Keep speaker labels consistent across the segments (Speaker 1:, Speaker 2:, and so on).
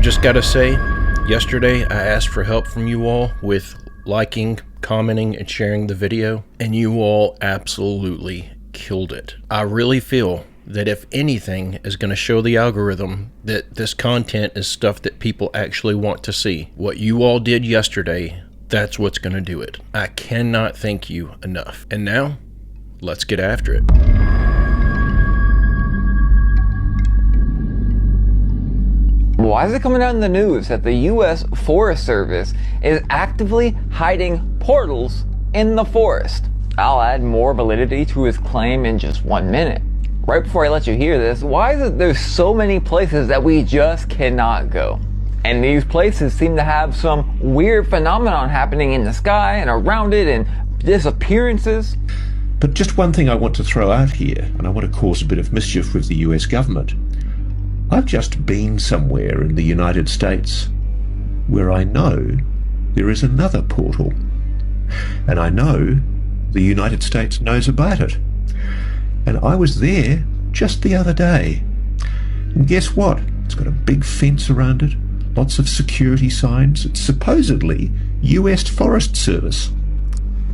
Speaker 1: I've just got to say, yesterday I asked for help from you all with liking, commenting, and sharing the video, and you all absolutely killed it. I really feel that if anything is going to show the algorithm that this content is stuff that people actually want to see, what you all did yesterday, that's what's going to do it. I cannot thank you enough. And now, let's get after it.
Speaker 2: Why is it coming out in the news that the U.S. Forest Service is actively hiding portals in the forest? I'll add more validity to his claim in just 1 minute. Right before I let you hear this, why is it there's so many places that we just cannot go? And these places seem to have some weird phenomenon happening in the sky and around it, and disappearances.
Speaker 3: But just one thing I want to throw out here, and I want to cause a bit of mischief with the US government. I've just been somewhere in the United States where I know there is another portal. And I know the United States knows about it. And I was there just the other day. And guess what? It's got a big fence around it, lots of security signs. It's supposedly US Forest Service.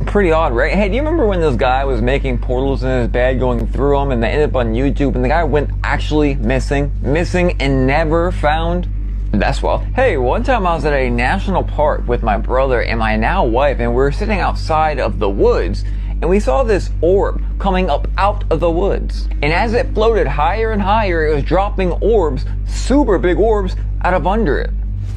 Speaker 2: Pretty odd, right? Hey, do you remember when this guy was making portals in his bed, going through them, and they ended up on YouTube, and the guy went actually missing and never found? That's well. Hey, one time I was at a national park with my brother and my now wife, and we were sitting outside of the woods, and we saw this orb coming up out of the woods. And as it floated higher and higher, it was dropping orbs, super big orbs, out of under it.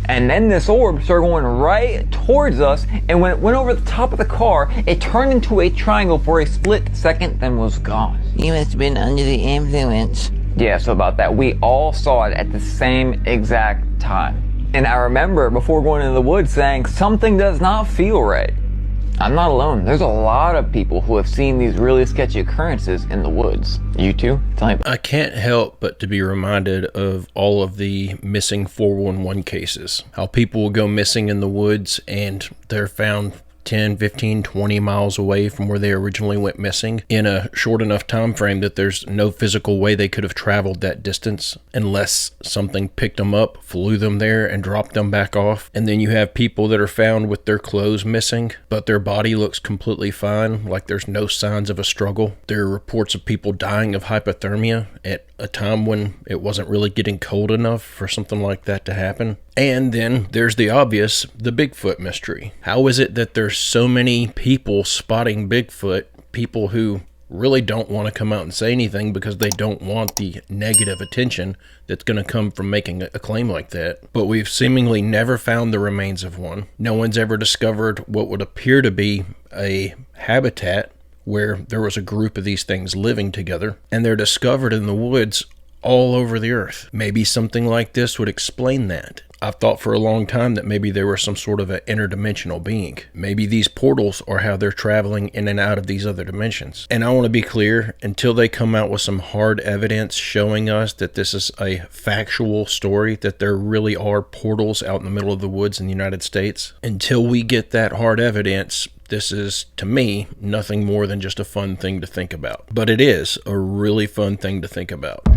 Speaker 2: And then this orb started going right towards us, and when it went over the top of the car, it turned into a triangle for a split second, then was gone.
Speaker 4: You must have been under the influence.
Speaker 2: Yeah, so about that, we all saw it at the same exact time. And I remember before going into the woods saying, something does not feel right. I'm not alone. There's a lot of people who have seen these really sketchy occurrences in the woods. You too? Tell me.
Speaker 1: I can't help but to be reminded of all of the missing 411 cases. How people will go missing in the woods and they're found 10, 15, 20 miles away from where they originally went missing in a short enough time frame that there's no physical way they could have traveled that distance unless something picked them up, flew them there, and dropped them back off. And then you have people that are found with their clothes missing, but their body looks completely fine, like there's no signs of a struggle. There are reports of people dying of hypothermia at a time when it wasn't really getting cold enough for something like that to happen. And then there's the obvious, the Bigfoot mystery. How is it that there's so many people spotting Bigfoot, people who really don't want to come out and say anything because they don't want the negative attention that's going to come from making a claim like that? But we've seemingly never found the remains of one. No one's ever discovered what would appear to be a habitat where there was a group of these things living together, and they're discovered in the woods all over the earth. Maybe something like this would explain that. I've thought for a long time that maybe there was some sort of an interdimensional being. Maybe these portals are how they're traveling in and out of these other dimensions. And I want to be clear, until they come out with some hard evidence showing us that this is a factual story, that there really are portals out in the middle of the woods in the United States, until we get that hard evidence, this is, to me, nothing more than just a fun thing to think about. But it is a really fun thing to think about.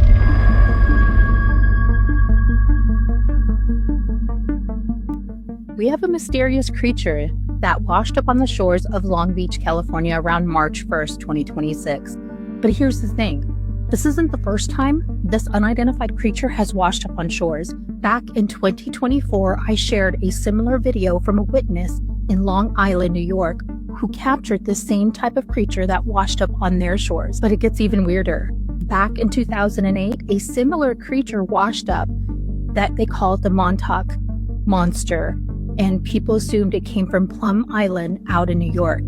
Speaker 5: We have a mysterious creature that washed up on the shores of Long Beach, California around March 1st, 2026. But here's the thing. This isn't the first time this unidentified creature has washed up on shores. Back in 2024, I shared a similar video from a witness in Long Island, New York, who captured the same type of creature that washed up on their shores. But it gets even weirder. Back in 2008, a similar creature washed up that they called the Montauk monster, and people assumed it came from Plum Island out in New York.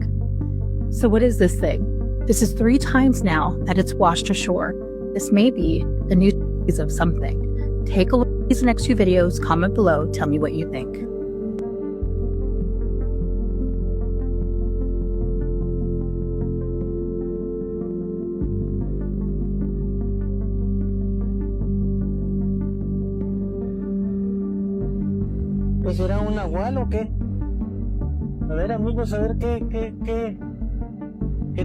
Speaker 5: So what is this thing? This is 3 times now that it's washed ashore. This may be the new species of something. Take a look at these next 2 videos, comment below, tell me what you think.
Speaker 6: Pues era un nahual o qué. A ver, amigos, a ver qué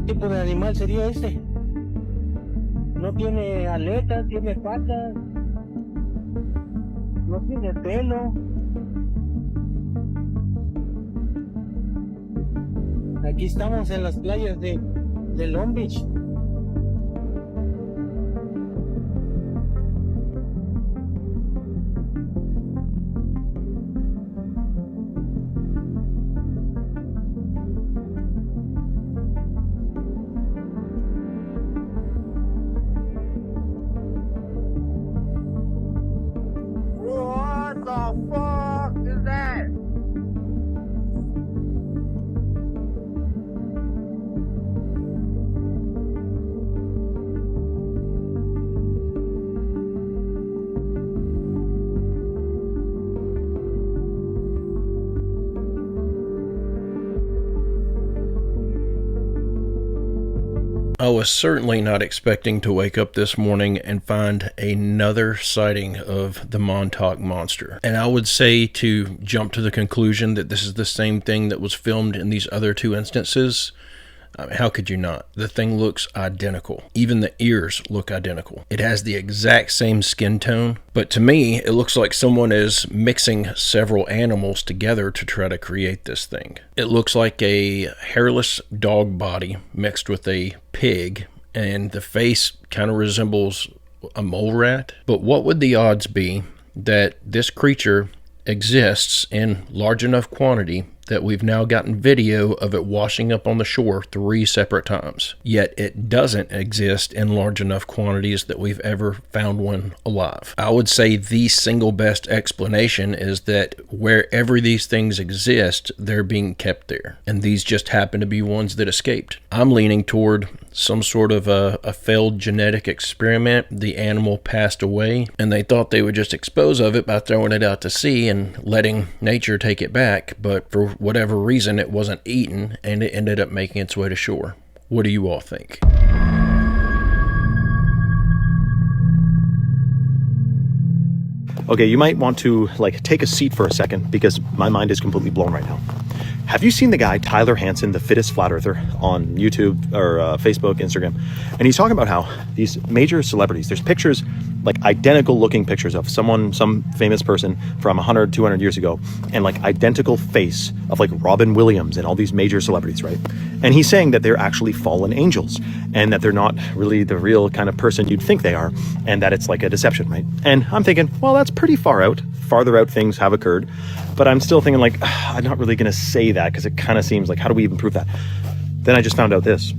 Speaker 6: tipo de animal sería este. No tiene aletas, tiene patas. No tiene pelo. Aquí estamos en las playas de Long Beach. What the fuck is that?
Speaker 1: I was certainly not expecting to wake up this morning and find another sighting of the Montauk monster. And I would say to jump to the conclusion that this is the same thing that was filmed in these other two instances. How could you not? The thing looks identical. Even the ears look identical. It has the exact same skin tone, but to me, it looks like someone is mixing several animals together to try to create this thing. It looks like a hairless dog body mixed with a pig, and the face kind of resembles a mole rat. But what would the odds be that this creature exists in large enough quantity that we've now gotten video of it washing up on the shore 3 separate times, yet it doesn't exist in large enough quantities that we've ever found one alive? I would say the single best explanation is that wherever these things exist, they're being kept there, and these just happen to be ones that escaped. I'm leaning toward some sort of a failed genetic experiment. The animal passed away, and they thought they would just dispose of it by throwing it out to sea and letting nature take it back, but for whatever reason, it wasn't eaten, and it ended up making its way to shore. What do you all think?
Speaker 7: Okay, you might want to take a seat for a second because my mind is completely blown right now. Have you seen the guy Tyler Hansen, the fittest flat earther, on YouTube or Facebook, Instagram? And he's talking about how these major celebrities, there's pictures, identical looking pictures of some famous person from 100, 200 years ago, and identical face of Robin Williams and all these major celebrities, right? And he's saying that they're actually fallen angels and that they're not really the real kind of person you'd think they are, and that it's a deception, right? And I'm thinking, well, that's pretty far out. Farther out things have occurred, but I'm still thinking I'm not really going to say that because it kind of seems how do we even prove that? Then I just found out this.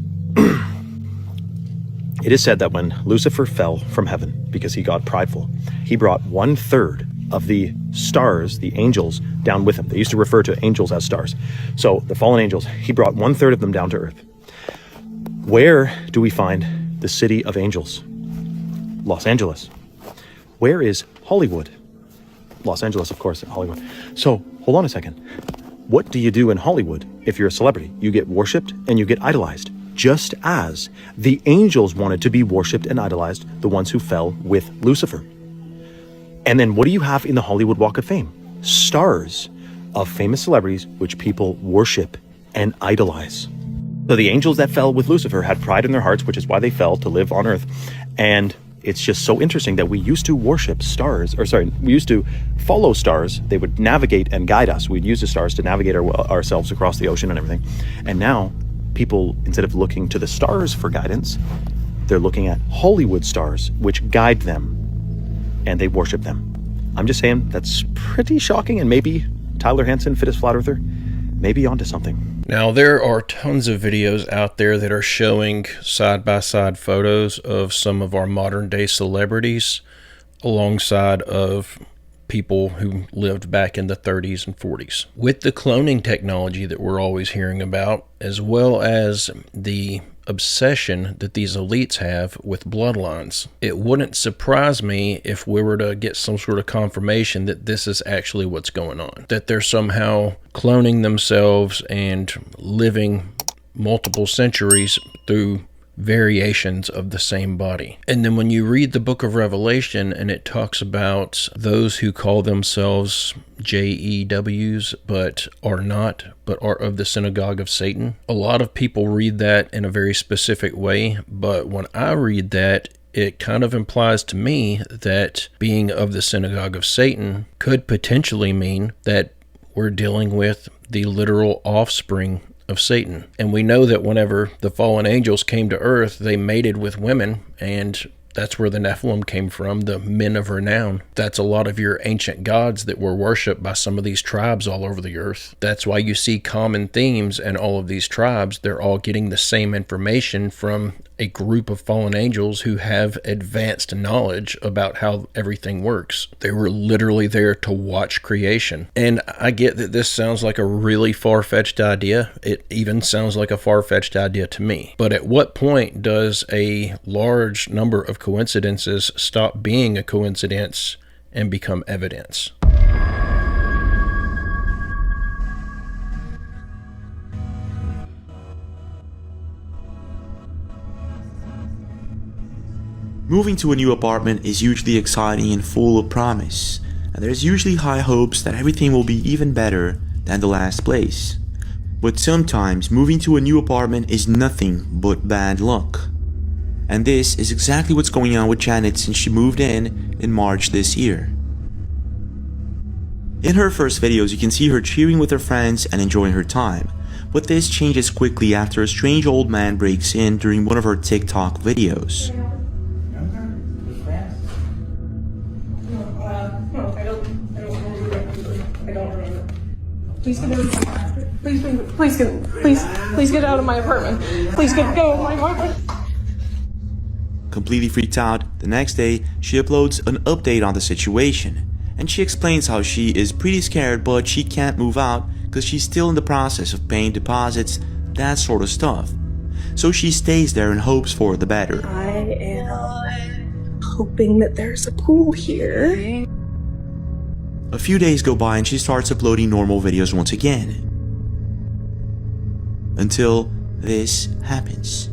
Speaker 7: It is said that when Lucifer fell from heaven because he got prideful, he brought 1/3 of the stars, the angels, down with him. They used to refer to angels as stars. So the fallen angels, he brought 1/3 of them down to earth. Where do we find the city of angels? Los Angeles. Where is Hollywood? Los Angeles, of course, Hollywood. So hold on a second. What do you do in Hollywood if you're a celebrity? You get worshipped and you get idolized, just as the angels wanted to be worshipped and idolized, the ones who fell with Lucifer. And then what do you have in the Hollywood Walk of Fame? Stars of famous celebrities which people worship and idolize. So the angels that fell with Lucifer had pride in their hearts, which is why they fell to live on earth. And it's just so interesting that we used to worship stars, we used to follow stars. They would navigate and guide us. We'd use the stars to navigate ourselves across the ocean and everything. And now people, instead of looking to the stars for guidance, they're looking at Hollywood stars, which guide them, and they worship them. I'm just saying that's pretty shocking, and maybe Tyler Hansen, fittest flat earther, maybe onto something.
Speaker 1: Now, there are tons of videos out there that are showing side-by-side photos of some of our modern-day celebrities alongside of people who lived back in the 30s and 40s. With the cloning technology that we're always hearing about, as well as the obsession that these elites have with bloodlines, it wouldn't surprise me if we were to get some sort of confirmation that this is actually what's going on, that they're somehow cloning themselves and living multiple centuries through variations of the same body. And then when you read the book of Revelation and it talks about those who call themselves JEWs but are not, but are of the synagogue of Satan, a lot of people read that in a very specific way, but when I read that, it kind of implies to me that being of the synagogue of Satan could potentially mean that we're dealing with the literal offspring of Satan. And we know that whenever the fallen angels came to earth, they mated with women, and that's where the Nephilim came from, the men of renown. That's a lot of your ancient gods that were worshipped by some of these tribes all over the earth. That's why you see common themes in all of these tribes. They're all getting the same information from a group of fallen angels who have advanced knowledge about how everything works. They were literally there to watch creation. And I get that this sounds like a really far-fetched idea. It even sounds like a far-fetched idea to me. But at what point does a large number of coincidences stop being a coincidence and become evidence?
Speaker 8: Moving to a new apartment is usually exciting and full of promise, and there's usually high hopes that everything will be even better than the last place. But sometimes moving to a new apartment is nothing but bad luck. And this is exactly what's going on with Janet since she moved in March this year. In her first videos, you can see her cheering with her friends and enjoying her time, but this changes quickly after a strange old man breaks in during one of her TikTok videos.
Speaker 9: Please get out. Please get out of my apartment. Please get out of my apartment.
Speaker 8: Completely freaked out, the next day she uploads an update on the situation, and she explains how she is pretty scared but she can't move out because she's still in the process of paying deposits, that sort of stuff. So she stays there and hopes for the better.
Speaker 9: I am hoping that there's a pool here.
Speaker 8: A few days go by and she starts uploading normal videos once again. Until this happens.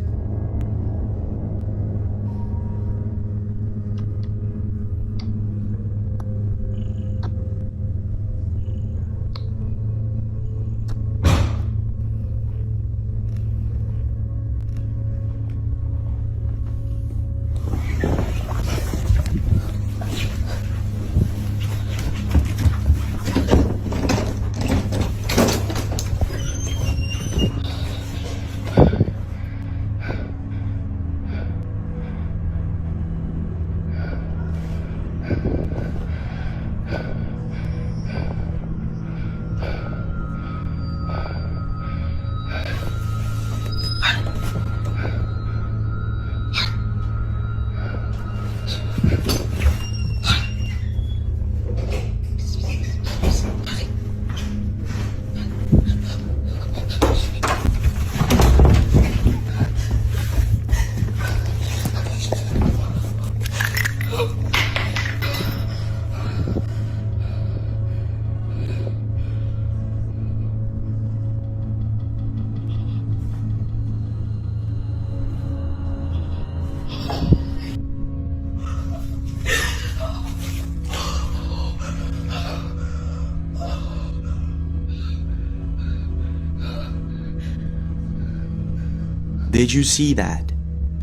Speaker 8: Did you see that?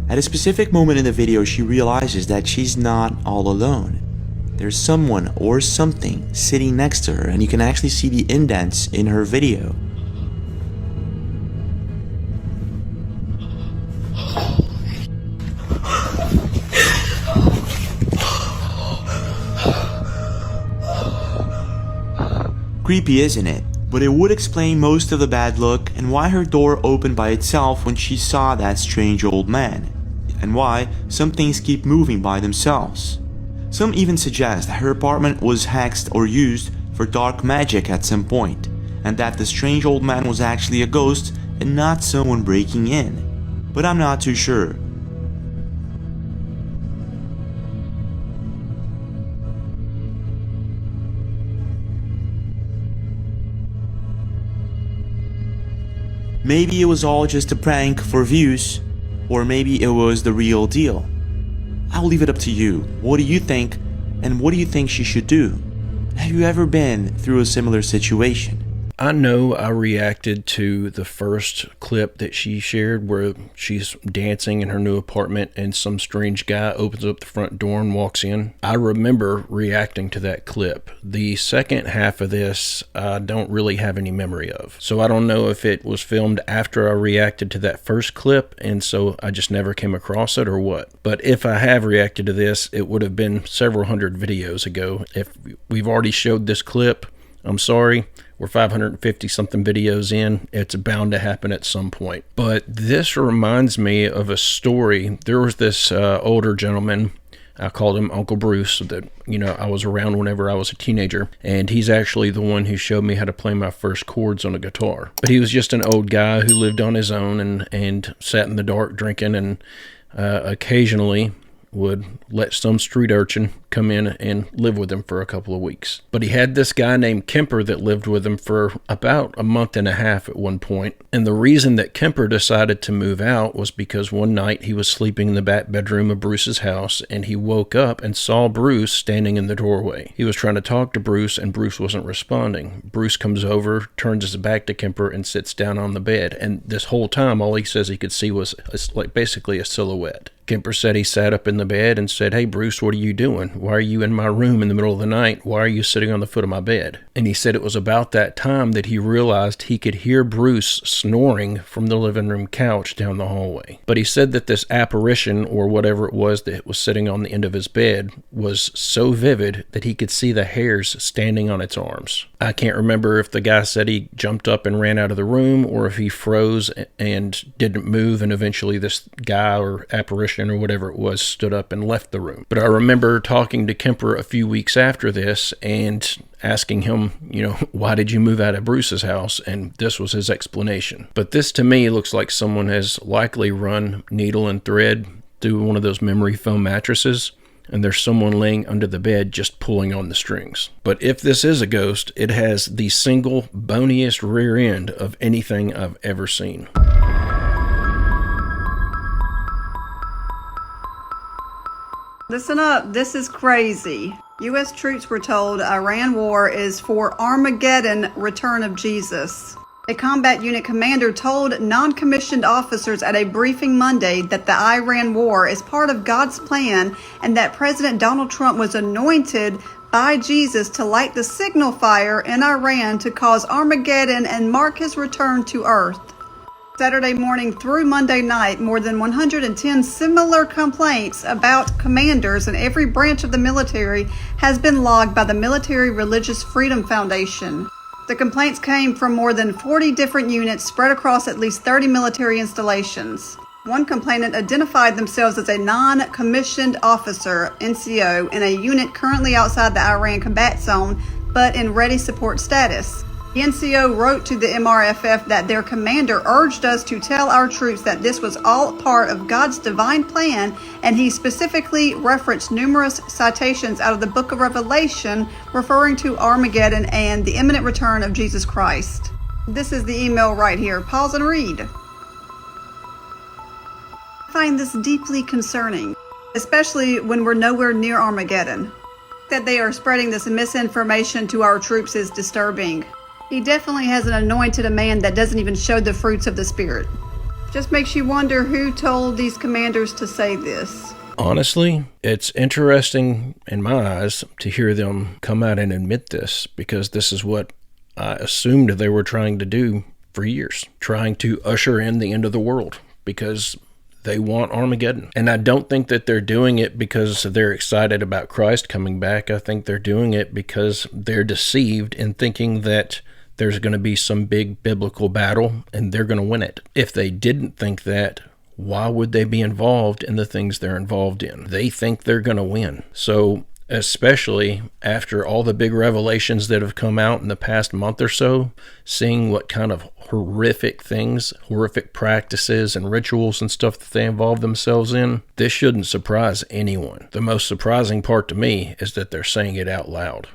Speaker 8: At a specific moment in the video, she realizes that she's not all alone. There's someone or something sitting next to her, and you can actually see the indents in her video. Creepy, isn't it? But it would explain most of the bad luck and why her door opened by itself when she saw that strange old man, and why some things keep moving by themselves. Some even suggest that her apartment was hexed or used for dark magic at some point, and that the strange old man was actually a ghost and not someone breaking in. But I'm not too sure. Maybe it was all just a prank for views, or maybe it was the real deal. I'll leave it up to you. What do you think, and what do you think she should do? Have you ever been through a similar situation?
Speaker 1: I know I reacted to the first clip that she shared where she's dancing in her new apartment and some strange guy opens up the front door and walks in. I remember reacting to that clip. The second half of this, I don't really have any memory of. So I don't know if it was filmed after I reacted to that first clip and so I just never came across it or what. But if I have reacted to this, it would have been several hundred videos ago. If we've already showed this clip, I'm sorry. We're 550 something videos in. It's bound to happen at some point. But this reminds me of a story. There was this older gentleman. I called him Uncle Bruce, that, I was around whenever I was a teenager. And he's actually the one who showed me how to play my first chords on a guitar. But he was just an old guy who lived on his own and sat in the dark drinking and occasionally would let some street urchin come in and live with him for a couple of weeks. But he had this guy named Kemper that lived with him for about a month and a half at one point. And the reason that Kemper decided to move out was because one night he was sleeping in the back bedroom of Bruce's house and he woke up and saw Bruce standing in the doorway. He was trying to talk to Bruce and Bruce wasn't responding. Bruce comes over, turns his back to Kemper and sits down on the bed. And this whole time, all he says he could see was basically a silhouette. Kemper said he sat up in the bed and said, "Hey, Bruce, what are you doing? Why are you in my room in the middle of the night? Why are you sitting on the foot of my bed?" And he said it was about that time that he realized he could hear Bruce snoring from the living room couch down the hallway. But he said that this apparition, or whatever it was that was sitting on the end of his bed, was so vivid that he could see the hairs standing on its arms. I can't remember if the guy said he jumped up and ran out of the room, or if he froze and didn't move, and eventually this guy or apparition or whatever it was stood up and left the room. But I remember talking to Kemper a few weeks after this and asking him, why did you move out of Bruce's house? And this was his explanation. But this to me looks like someone has likely run needle and thread through one of those memory foam mattresses, and there's someone laying under the bed just pulling on the strings. But if this is a ghost, it has the single boniest rear end of anything I've ever seen.
Speaker 10: Listen up, this is crazy. U.S. troops were told Iran war is for Armageddon, return of Jesus. A combat unit commander told non-commissioned officers at a briefing Monday that the Iran war is part of God's plan and that President Donald Trump was anointed by Jesus to light the signal fire in Iran to cause Armageddon and mark his return to earth. Saturday morning through Monday night, more than 110 similar complaints about commanders in every branch of the military has been logged by the Military Religious Freedom Foundation. The complaints came from more than 40 different units spread across at least 30 military installations. One complainant identified themselves as a non-commissioned officer, NCO, in a unit currently outside the Iran combat zone, but in ready support status. The NCO wrote to the MRFF that their commander urged us to tell our troops that this was all part of God's divine plan, and he specifically referenced numerous citations out of the book of Revelation referring to Armageddon and the imminent return of Jesus Christ. This is the email right here. Pause and read. I find this deeply concerning, especially when we're nowhere near Armageddon. That they are spreading this misinformation to our troops is disturbing. He definitely has an anointed a man that doesn't even show the fruits of the Spirit. Just makes you wonder who told these commanders to say this.
Speaker 1: Honestly, it's interesting in my eyes to hear them come out and admit this, because this is what I assumed they were trying to do for years, trying to usher in the end of the world, because they want Armageddon. And I don't think that they're doing it because they're excited about Christ coming back. I think they're doing it because they're deceived in thinking that there's going to be some big biblical battle and they're going to win it. If they didn't think that, why would they be involved in the things they're involved in? They think they're going to win. So especially after all the big revelations that have come out in the past month or so, seeing what kind of horrific things, horrific practices and rituals and stuff that they involve themselves in, this shouldn't surprise anyone. The most surprising part to me is that they're saying it out loud.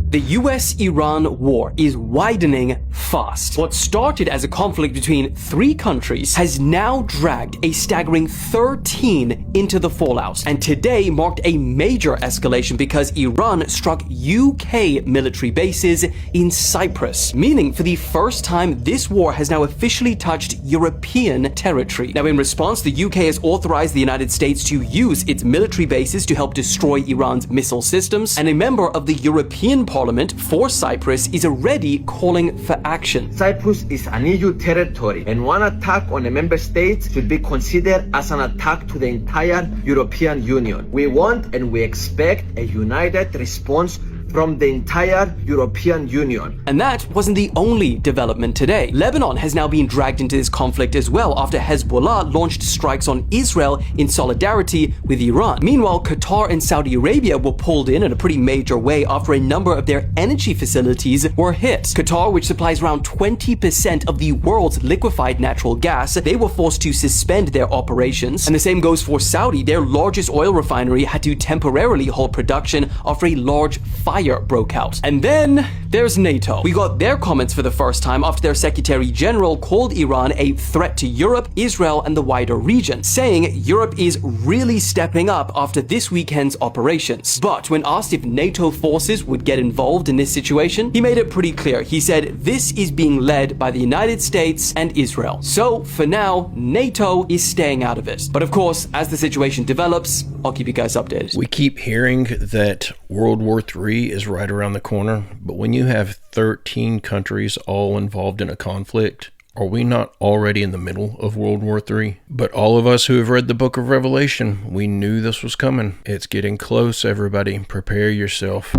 Speaker 11: The US-Iran war is widening fast. What started as a conflict between 3 countries has now dragged a staggering 13 into the fallout, and today marked a major escalation because Iran struck UK military bases in Cyprus, meaning for the first time this war has now officially touched European territory. Now, in response, the UK has authorized the United States to use its military bases to help destroy Iran's missile systems, and a member of the European Parliament for Cyprus is already calling for action.
Speaker 12: Cyprus is an EU territory, and one attack on a member state should be considered as an attack to the entire European Union. We want and we expect a united response from the entire European Union.
Speaker 11: And that wasn't the only development today. Lebanon has now been dragged into this conflict as well after Hezbollah launched strikes on Israel in solidarity with Iran. Meanwhile, Qatar and Saudi Arabia were pulled in a pretty major way after a number of their energy facilities were hit. Qatar, which supplies around 20% of the world's liquefied natural gas, they were forced to suspend their operations. And the same goes for Saudi. Their largest oil refinery had to temporarily halt production after a large fire broke out. And then there's NATO. We got their comments for the first time after their Secretary General called Iran a threat to Europe, Israel, and the wider region, saying Europe is really stepping up after this weekend's operations. But when asked if NATO forces would get involved in this situation, he made it pretty clear. He said this is being led by the United States and Israel. So for now, NATO is staying out of it. But of course, as the situation develops, I'll keep you guys updated.
Speaker 1: We keep hearing that World War III is right around the corner, but when you have 13 countries all involved in a conflict, are we not already in the middle of World War III? But all of us who have read the book of Revelation, we knew this was coming. It's getting close, everybody. Prepare yourself.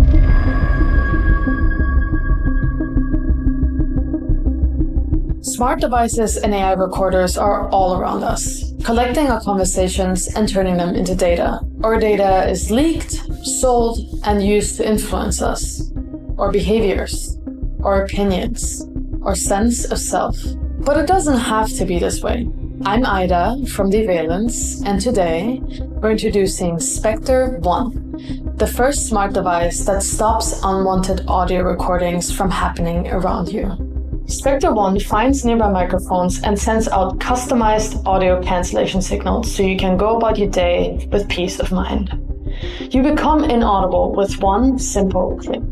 Speaker 13: Smart devices and AI recorders are all around us, collecting our conversations and turning them into data. Our data is leaked, sold, and used to influence us, our behaviors, our opinions, our sense of self. But it doesn't have to be this way. I'm Ida from The Valence, and today we're introducing Spectre One, the first smart device that stops unwanted audio recordings from happening around you. Spectre One finds nearby microphones and sends out customized audio cancellation signals so you can go about your day with peace of mind. You become inaudible with one simple click.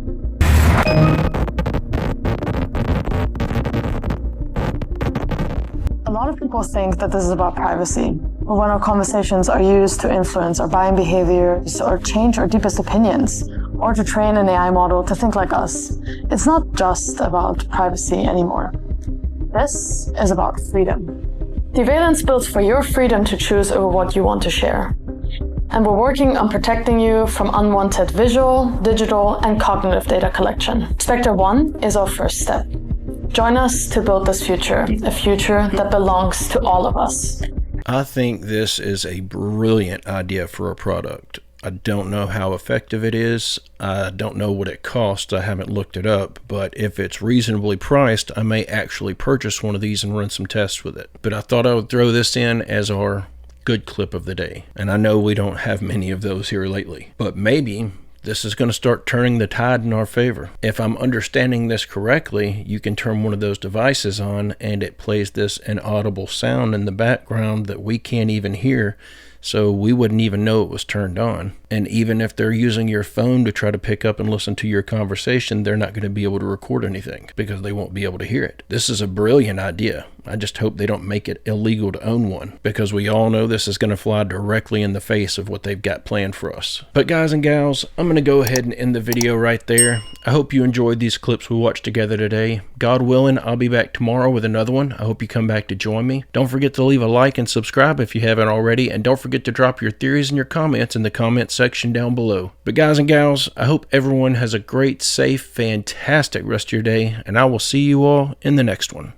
Speaker 13: A lot of people think that this is about privacy, but when our conversations are used to influence our buying behaviors or change our deepest opinions, or to train an AI model to think like us, it's not just about privacy anymore. This is about freedom. The Valence built for your freedom to choose over what you want to share. And we're working on protecting you from unwanted visual, digital, and cognitive data collection. Spectre One is our first step. Join us to build this future, a future that belongs to all of us.
Speaker 1: I think this is a brilliant idea for a product. I don't know how effective it is. I don't know what it costs. I haven't looked it up, but if it's reasonably priced, I may actually purchase one of these and run some tests with it. But I thought I would throw this in as our good clip of the day. And I know we don't have many of those here lately, but maybe this is going to start turning the tide in our favor. If I'm understanding this correctly, you can turn one of those devices on and it plays this inaudible sound in the background that we can't even hear, so we wouldn't even know it was turned on. And even if they're using your phone to try to pick up and listen to your conversation, they're not going to be able to record anything because they won't be able to hear it. This is a brilliant idea. I just hope they don't make it illegal to own one, because we all know this is going to fly directly in the face of what they've got planned for us. But guys and gals, I'm going to go ahead and end the video right there. I hope you enjoyed these clips we watched together today. God willing, I'll be back tomorrow with another one. I hope you come back to join me. Don't forget to leave a like and subscribe if you haven't already, and don't forget to drop your theories and your comments in the comments section down below. But guys and gals, I hope everyone has a great, safe, fantastic rest of your day, and I will see you all in the next one.